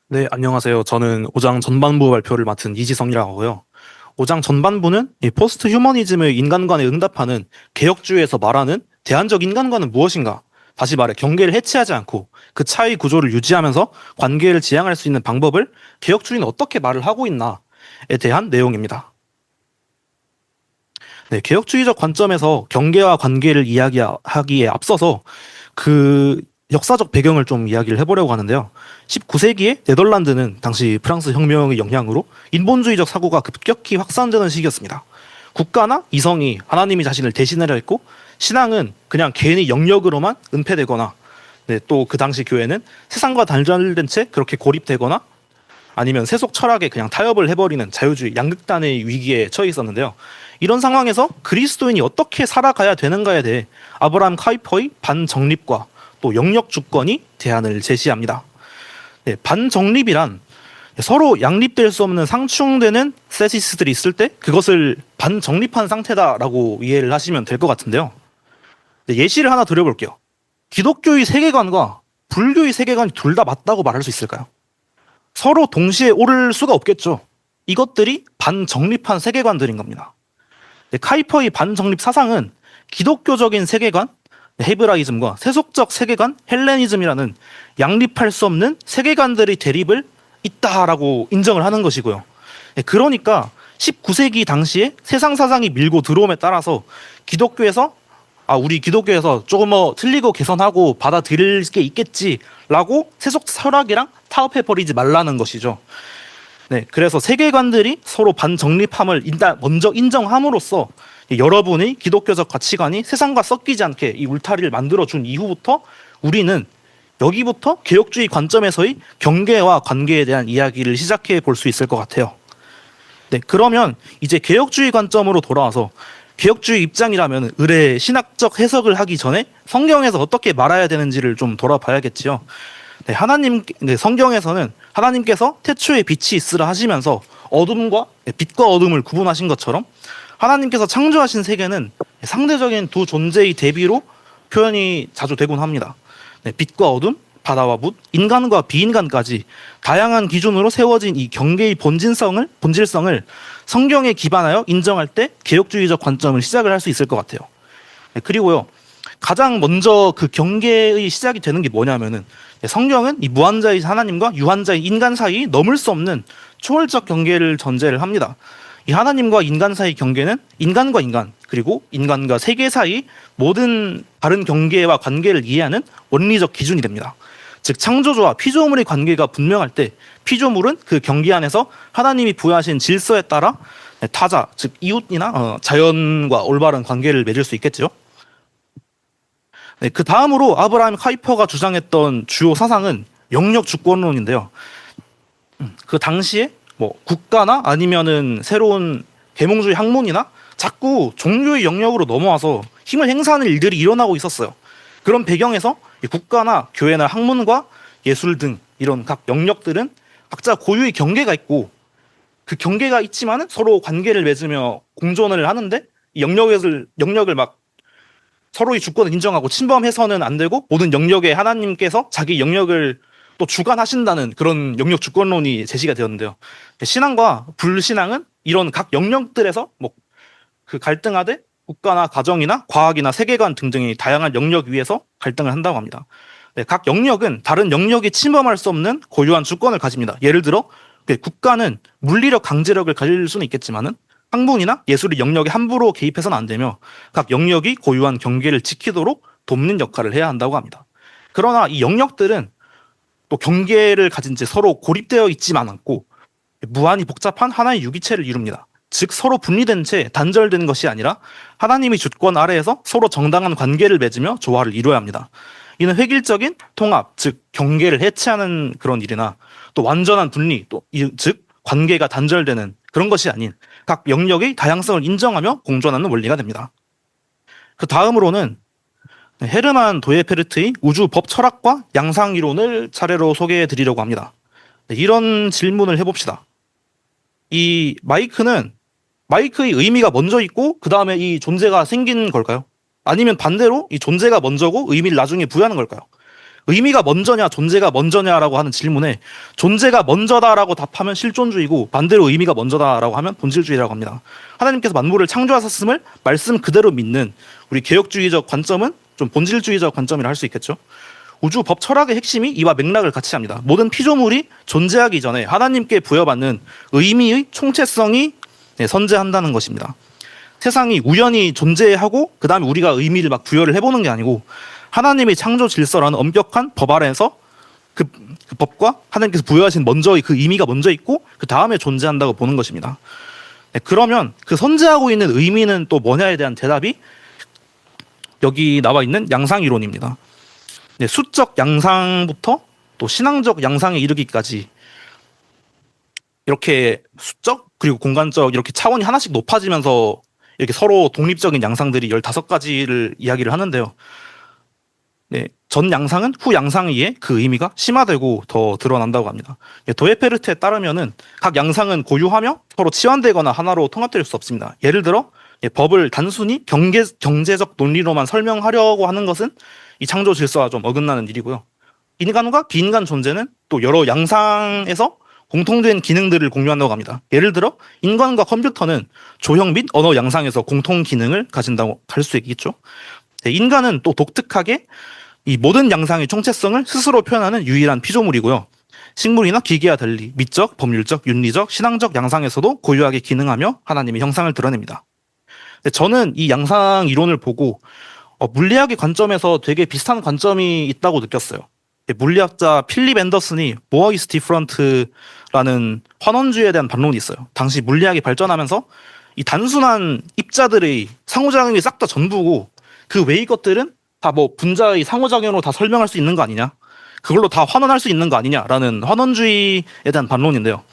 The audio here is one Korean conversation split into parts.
네, 안녕하세요. 저는 5장 전반부 발표를 맡은 이지성이라고 하고요. 5장 전반부는 이 포스트 휴머니즘의 인간관에 응답하는 개혁주의에서 말하는 대안적 인간관은 무엇인가? 다시 말해 경계를 해치하지 않고 그 차이 구조를 유지하면서 관계를 지향할 수 있는 방법을 개혁주의는 어떻게 말을 하고 있나에 대한 내용입니다. 네, 개혁주의적 관점에서 경계와 관계를 이야기하기에 앞서서 그 역사적 배경을 좀 이야기를 해보려고 하는데요. 19세기에 네덜란드는 당시 프랑스 혁명의 영향으로 인본주의적 사고가 급격히 확산되는 시기였습니다. 국가나 이성이 하나님이 자신을 대신하려 했고 신앙은 그냥 개인의 영역으로만 은폐되거나 네, 또 그 당시 교회는 세상과 단절된 채 그렇게 고립되거나 아니면 세속 철학에 그냥 타협을 해버리는 자유주의 양극단의 위기에 처해 있었는데요. 이런 상황에서 그리스도인이 어떻게 살아가야 되는가에 대해 아브라함 카이퍼의 반정립과 또 영역 주권이 대안을 제시합니다. 네, 반정립이란 서로 양립될 수 없는 상충되는 세시스들이 있을 때 그것을 반정립한 상태다라고 이해를 하시면 될 것 같은데요. 네, 예시를 하나 드려볼게요. 기독교의 세계관과 불교의 세계관이 둘 다 맞다고 말할 수 있을까요? 서로 동시에 옳을 수가 없겠죠. 이것들이 반정립한 세계관들인 겁니다. 네, 카이퍼의 반정립 사상은 기독교적인 세계관, 헤브라이즘과 세속적 세계관, 헬레니즘이라는 양립할 수 없는 세계관들의 대립을 있다라고 인정을 하는 것이고요. 네, 그러니까 19세기 당시에 세상 사상이 밀고 들어옴에 따라서 기독교에서 우리 기독교에서 조금 틀리고 개선하고 받아들일 게 있겠지라고 세속 철학이랑 타협해버리지 말라는 것이죠. 네, 그래서 세계관들이 서로 반정립함을 일단 먼저 인정함으로써 여러분의 기독교적 가치관이 세상과 섞이지 않게 이 울타리를 만들어준 이후부터 우리는 여기부터 개혁주의 관점에서의 경계와 관계에 대한 이야기를 시작해 볼 수 있을 것 같아요. 네, 그러면 이제 개혁주의 관점으로 돌아와서 개혁주의 입장이라면 의뢰 신학적 해석을 하기 전에 성경에서 어떻게 말해야 되는지를 좀 돌아봐야겠지요. 네, 성경에서는 하나님께서 태초에 빛이 있으라 하시면서 어둠과 빛과 어둠을 구분하신 것처럼 하나님께서 창조하신 세계는 상대적인 두 존재의 대비로 표현이 자주 되곤 합니다. 네, 빛과 어둠, 바다와 물, 인간과 비인간까지 다양한 기준으로 세워진 이 경계의 본질성을 성경에 기반하여 인정할 때 개혁주의적 관점을 시작을 할 수 있을 것 같아요. 네, 그리고요. 가장 먼저 그 경계의 시작이 되는 게 뭐냐면은 성경은 이 무한자의 하나님과 유한자의 인간 사이 넘을 수 없는 초월적 경계를 전제를 합니다. 이 하나님과 인간 사이 경계는 인간과 인간 그리고 인간과 세계 사이 모든 다른 경계와 관계를 이해하는 원리적 기준이 됩니다. 즉 창조주와 피조물의 관계가 분명할 때 피조물은 그 경계 안에서 하나님이 부여하신 질서에 따라 타자 즉 이웃이나 자연과 올바른 관계를 맺을 수 있겠죠. 네, 그 다음으로 아브라함 카이퍼가 주장했던 주요 사상은 영역 주권론인데요. 그 당시에 뭐 국가나 아니면은 새로운 계몽주의 학문이나 자꾸 종교의 영역으로 넘어와서 힘을 행사하는 일들이 일어나고 있었어요. 그런 배경에서 국가나 교회나 학문과 예술 등 이런 각 영역들은 각자 고유의 경계가 있고 그 경계가 있지만은 서로 관계를 맺으며 공존을 하는데 이 영역을 막 서로의 주권을 인정하고 침범해서는 안 되고 모든 영역에 하나님께서 자기 영역을 또 주관하신다는 그런 영역 주권론이 제시가 되었는데요. 신앙과 불신앙은 이런 각 영역들에서 뭐 그 갈등하되 국가나 가정이나 과학이나 세계관 등등의 다양한 영역 위에서 갈등을 한다고 합니다. 네, 각 영역은 다른 영역이 침범할 수 없는 고유한 주권을 가집니다. 예를 들어 국가는 물리력 강제력을 가질 수는 있겠지만은 학문이나 예술의 영역에 함부로 개입해서는 안 되며 각 영역이 고유한 경계를 지키도록 돕는 역할을 해야 한다고 합니다. 그러나 이 영역들은 또 경계를 가진 채 서로 고립되어 있지만 않고 무한히 복잡한 하나의 유기체를 이룹니다. 즉 서로 분리된 채 단절된 것이 아니라 하나님의 주권 아래에서 서로 정당한 관계를 맺으며 조화를 이루어야 합니다. 이는 획일적인 통합, 즉 경계를 해체하는 그런 일이나 또 완전한 분리, 즉 관계가 단절되는 그런 것이 아닌 각 영역의 다양성을 인정하며 공존하는 원리가 됩니다. 그 다음으로는 헤르만 도예페르트의 우주 법 철학과 양상 이론을 차례로 소개해 드리려고 합니다. 이런 질문을 해봅시다. 이 마이크의 의미가 먼저 있고 그 다음에 이 존재가 생긴 걸까요? 아니면 반대로 이 존재가 먼저고 의미를 나중에 부여하는 걸까요? 의미가 먼저냐 존재가 먼저냐라고 하는 질문에 존재가 먼저다라고 답하면 실존주의고 반대로 의미가 먼저다라고 하면 본질주의라고 합니다. 하나님께서 만물을 창조하셨음을 말씀 그대로 믿는 우리 개혁주의적 관점은 좀 본질주의적 관점이라 할 수 있겠죠. 우주 법 철학의 핵심이 이와 맥락을 같이 합니다. 모든 피조물이 존재하기 전에 하나님께 부여받는 의미의 총체성이 선재한다는 것입니다. 세상이 우연히 존재하고 그 다음에 우리가 의미를 막 부여를 해보는 게 아니고 하나님의 창조 질서라는 엄격한 법 아래에서 그 법과 하나님께서 부여하신 먼저의 그 의미가 먼저 있고 그 다음에 존재한다고 보는 것입니다. 그러면 그 선재하고 있는 의미는 또 뭐냐에 대한 대답이 여기 나와 있는 양상이론입니다. 수적 양상부터 또 신앙적 양상에 이르기까지 이렇게 수적 그리고 공간적 이렇게 차원이 하나씩 높아지면서 이렇게 서로 독립적인 양상들이 15가지를 이야기를 하는데요. 전 양상은 후 양상에 의해 그 의미가 심화되고 더 드러난다고 합니다. 도에페르트에 따르면은 각 양상은 고유하며 서로 치환되거나 하나로 통합될 수 없습니다. 예를 들어 법을 단순히 경제적 논리로만 설명하려고 하는 것은 이 창조 질서와 좀 어긋나는 일이고요. 인간과 비인간 존재는 또 여러 양상에서 공통된 기능들을 공유한다고 합니다. 예를 들어 인간과 컴퓨터는 조형 및 언어 양상에서 공통 기능을 가진다고 할 수 있겠죠. 인간은 또 독특하게 이 모든 양상의 총체성을 스스로 표현하는 유일한 피조물이고요. 식물이나 기계와 달리 미적, 법률적, 윤리적, 신앙적 양상에서도 고유하게 기능하며 하나님의 형상을 드러냅니다. 저는 이 양상 이론을 보고 물리학의 관점에서 되게 비슷한 관점이 있다고 느꼈어요. 물리학자 필립 앤더슨이 More is different라는 환원주의에 대한 반론이 있어요. 당시 물리학이 발전하면서 이 단순한 입자들의 상호작용이 싹 다 전부고 그 외의 것들은 다 뭐 분자의 상호작용으로 다 설명할 수 있는 거 아니냐, 그걸로 다 환원할 수 있는 거 아니냐라는 환원주의에 대한 반론인데요.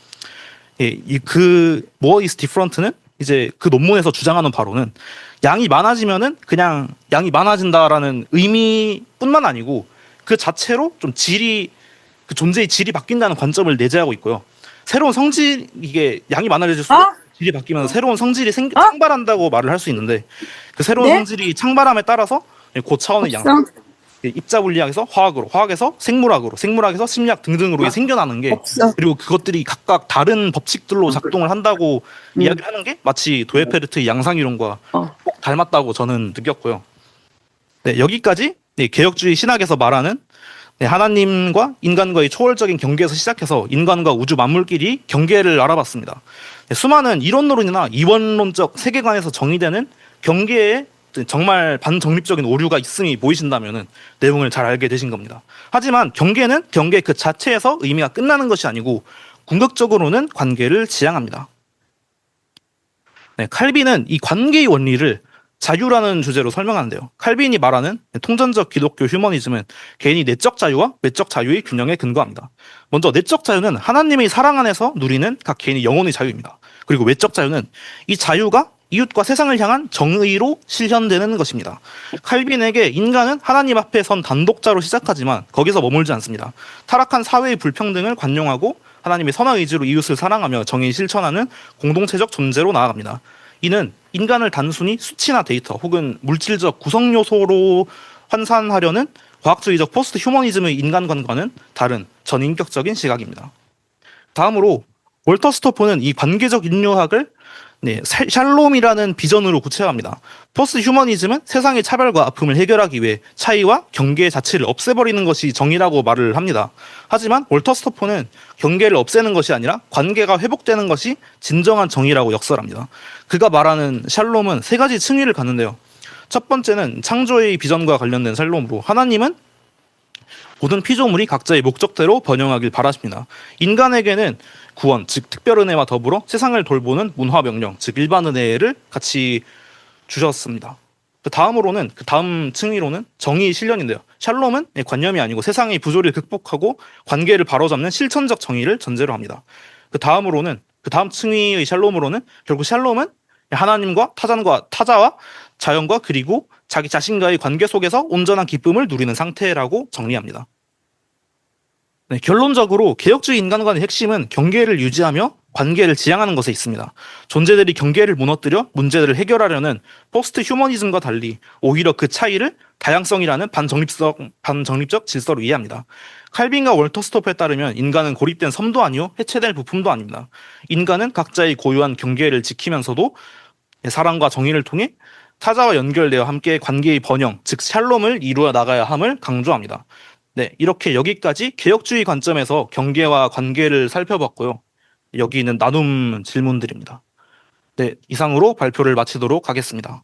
그 More is different는 이제 그 논문에서 주장하는 바로는 양이 많아지면은 그냥 양이 많아진다라는 의미뿐만 아니고 그 자체로 좀 질이 그 존재의 질이 바뀐다는 관점을 내재하고 있고요. 새로운 성질 이게 양이 많아질수록 질이 바뀌면서 새로운 성질이 창발한다고 말을 할 수 있는데 그 새로운 성질이 창발함에 따라서 고차원의 양 입자 물리학에서 화학으로, 화학에서 생물학으로, 생물학에서 심리학 등등으로 생겨나는 게 그리고 그것들이 각각 다른 법칙들로 작동을 한다고 이야기를 하는 게 마치 도에페르트의 양상이론과 꼭 닮았다고 저는 느꼈고요. 여기까지 개혁주의 신학에서 말하는 하나님과 인간과의 초월적인 경계에서 시작해서 인간과 우주 만물끼리 경계를 알아봤습니다. 수많은 이론론이나 이원론적 세계관에서 정의되는 경계에 정말 반정립적인 오류가 있음이 보이신다면 내용을 잘 알게 되신 겁니다. 하지만 경계는 경계 그 자체에서 의미가 끝나는 것이 아니고 궁극적으로는 관계를 지향합니다. 칼빈은 이 관계의 원리를 자유라는 주제로 설명하는데요. 칼빈이 말하는 통전적 기독교 휴머니즘은 개인이 내적 자유와 외적 자유의 균형에 근거합니다. 먼저 내적 자유는 하나님의 사랑 안에서 누리는 각 개인의 영혼의 자유입니다. 그리고 외적 자유는 이 자유가 이웃과 세상을 향한 정의로 실현되는 것입니다. 칼빈에게 인간은 하나님 앞에 선 단독자로 시작하지만 거기서 머물지 않습니다. 타락한 사회의 불평등을 관용하고 하나님의 선한 의지로 이웃을 사랑하며 정의를 실천하는 공동체적 존재로 나아갑니다. 이는 인간을 단순히 수치나 데이터 혹은 물질적 구성 요소로 환산하려는 과학주의적 포스트 휴머니즘의 인간관과는 다른 전인격적인 시각입니다. 다음으로 월터 스토프는 이 관계적 인류학을 샬롬이라는 비전으로 구체화합니다. 포스트 휴머니즘은 세상의 차별과 아픔을 해결하기 위해 차이와 경계 자체를 없애버리는 것이 정의라고 말을 합니다. 하지만 월터 스토퍼는 경계를 없애는 것이 아니라 관계가 회복되는 것이 진정한 정의라고 역설합니다. 그가 말하는 샬롬은 3가지 층위를 갖는데요. 첫 번째는 창조의 비전과 관련된 샬롬으로 하나님은 모든 피조물이 각자의 목적대로 번영하길 바라십니다. 인간에게는 구원, 즉 특별 은혜와 더불어 세상을 돌보는 문화 명령, 즉 일반 은혜를 같이 주셨습니다. 그 다음 층위로는 정의 실현인데요. 샬롬은 관념이 아니고 세상의 부조리를 극복하고 관계를 바로잡는 실천적 정의를 전제로 합니다. 그 다음 층위의 샬롬으로는 결국 샬롬은 하나님과 타자와 자연과 그리고 자기 자신과의 관계 속에서 온전한 기쁨을 누리는 상태라고 정리합니다. 결론적으로 개혁주의 인간관의 핵심은 경계를 유지하며 관계를 지향하는 것에 있습니다. 존재들이 경계를 무너뜨려 문제들을 해결하려는 포스트 휴머니즘과 달리 오히려 그 차이를 다양성이라는 반정립적 질서로 이해합니다. 칼빈과 월터 스토프에 따르면 인간은 고립된 섬도 아니요 해체될 부품도 아닙니다. 인간은 각자의 고유한 경계를 지키면서도 사랑과 정의를 통해 타자와 연결되어 함께 관계의 번영, 즉 샬롬을 이루어 나가야 함을 강조합니다. 네, 이렇게 여기까지 개혁주의 관점에서 경계와 관계를 살펴봤고요. 여기 있는 나눔 질문들입니다. 네, 이상으로 발표를 마치도록 하겠습니다.